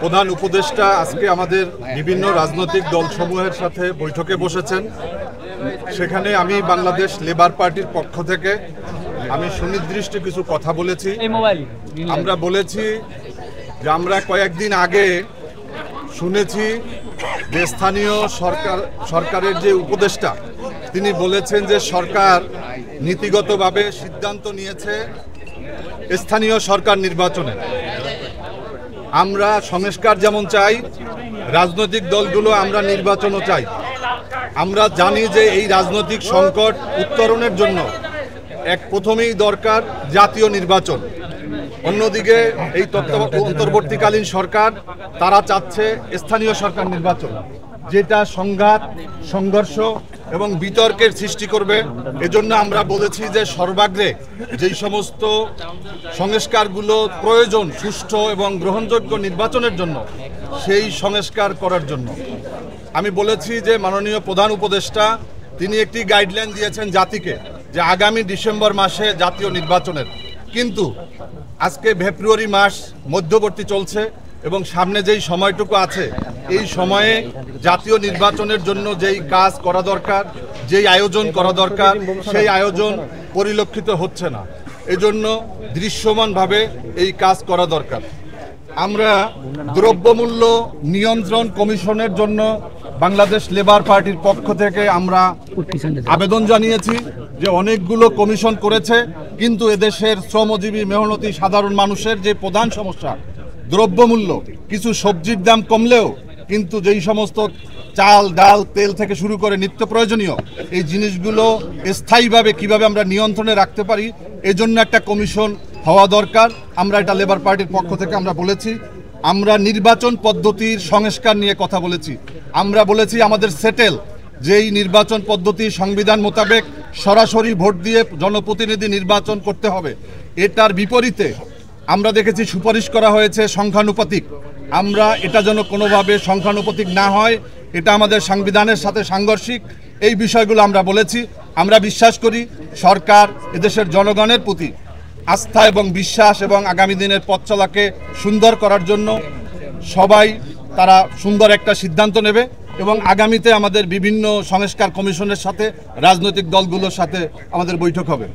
প্রধান উপদেষ্টা আজকে আমাদের বিভিন্ন রাজনৈতিক দলসমূহের সাথে বৈঠকে বসেছেন। সেখানে আমি বাংলাদেশ লেবার পার্টির পক্ষ থেকে আমি সুনির্দিষ্ট কিছু কথা বলেছি। আমরা বলেছি যে আমরা কয়েকদিন আগে শুনেছি যে স্থানীয় সরকারের যে উপদেষ্টা তিনি বলেছেন যে সরকার নীতিগতভাবে সিদ্ধান্ত নিয়েছে স্থানীয় সরকার নির্বাচনে। আমরা সংস্কার যেমন চাই, রাজনৈতিক দলগুলো আমরা নির্বাচনও চাই। আমরা জানি যে এই রাজনৈতিক সংকট উত্তরণের জন্য প্রথমেই দরকার জাতীয় নির্বাচন। অন্যদিকে এই অন্তর্বর্তীকালীন সরকার তারা চাচ্ছে স্থানীয় সরকার নির্বাচন, যেটা সংঘাত, সংঘর্ষ এবং বিতর্কের সৃষ্টি করবে। এজন্য আমরা বলেছি যে সর্বাগ্রে যেই সমস্ত সংস্কারগুলো প্রয়োজন সুষ্ঠু এবং গ্রহণযোগ্য নির্বাচনের জন্য, সেই সংস্কার করার জন্য আমি বলেছি যে মাননীয় প্রধান উপদেষ্টা তিনি একটি গাইডলাইন দিয়েছেন জাতিকে যে আগামী ডিসেম্বর মাসে জাতীয় নির্বাচনের, কিন্তু আজকে ফেব্রুয়ারি মাস মধ্যবর্তী চলছে এবং সামনে যেই সময়টুকু আছে এই সময়ে জাতীয় নির্বাচনের জন্য যেই কাজ করা দরকার, যেই আয়োজন করা দরকার, সেই আয়োজন পরিলক্ষিত হচ্ছে না। এজন্য দৃশ্যমানভাবে এই কাজ করা দরকার। আমরা দ্রব্যমূল্য নিয়ন্ত্রণ কমিশনের জন্য বাংলাদেশ লেবার পার্টির পক্ষ থেকে আমরা আবেদন জানিয়েছি যে অনেকগুলো কমিশন করেছে, কিন্তু এদেশের শ্রমজীবী মেহনতি সাধারণ মানুষের যে প্রধান সমস্যা দ্রব্যমূল্য, কিছু সবজির দাম কমলেও কিন্তু যেই সমস্ত চাল, ডাল, তেল থেকে শুরু করে নিত্য প্রয়োজনীয় এই জিনিসগুলো স্থায়ীভাবে কিভাবে আমরা নিয়ন্ত্রণে রাখতে পারি, এজন্য একটা কমিশন হওয়া দরকার। আমরা এটা লেবার পার্টির পক্ষ থেকে আমরা বলেছি। আমরা নির্বাচন পদ্ধতির সংস্কার নিয়ে কথা বলেছি। আমরা বলেছি আমাদের সেটেল যেই নির্বাচন পদ্ধতি সংবিধান মোতাবেক সরাসরি ভোট দিয়ে জনপ্রতিনিধি নির্বাচন করতে হবে, এটার বিপরীতে আমরা দেখেছি সুপারিশ করা হয়েছে সংখ্যানুপাতিক। আমরা এটা যেন কোনোভাবে সংখ্যানুপাতিক না হয়, এটা আমাদের সংবিধানের সাথে সাংঘর্ষিক। এই বিষয়গুলো আমরা বলেছি। আমরা বিশ্বাস করি সরকার এদেশের জনগণের প্রতি আস্থা এবং বিশ্বাস এবং আগামী দিনের পথ চলাকে সুন্দর করার জন্য সবাই তারা সুন্দর একটা সিদ্ধান্ত নেবে এবং আগামীতে আমাদের বিভিন্ন সংস্কার কমিশনের সাথে রাজনৈতিক দলগুলোর সাথে আমাদের বৈঠক হবে।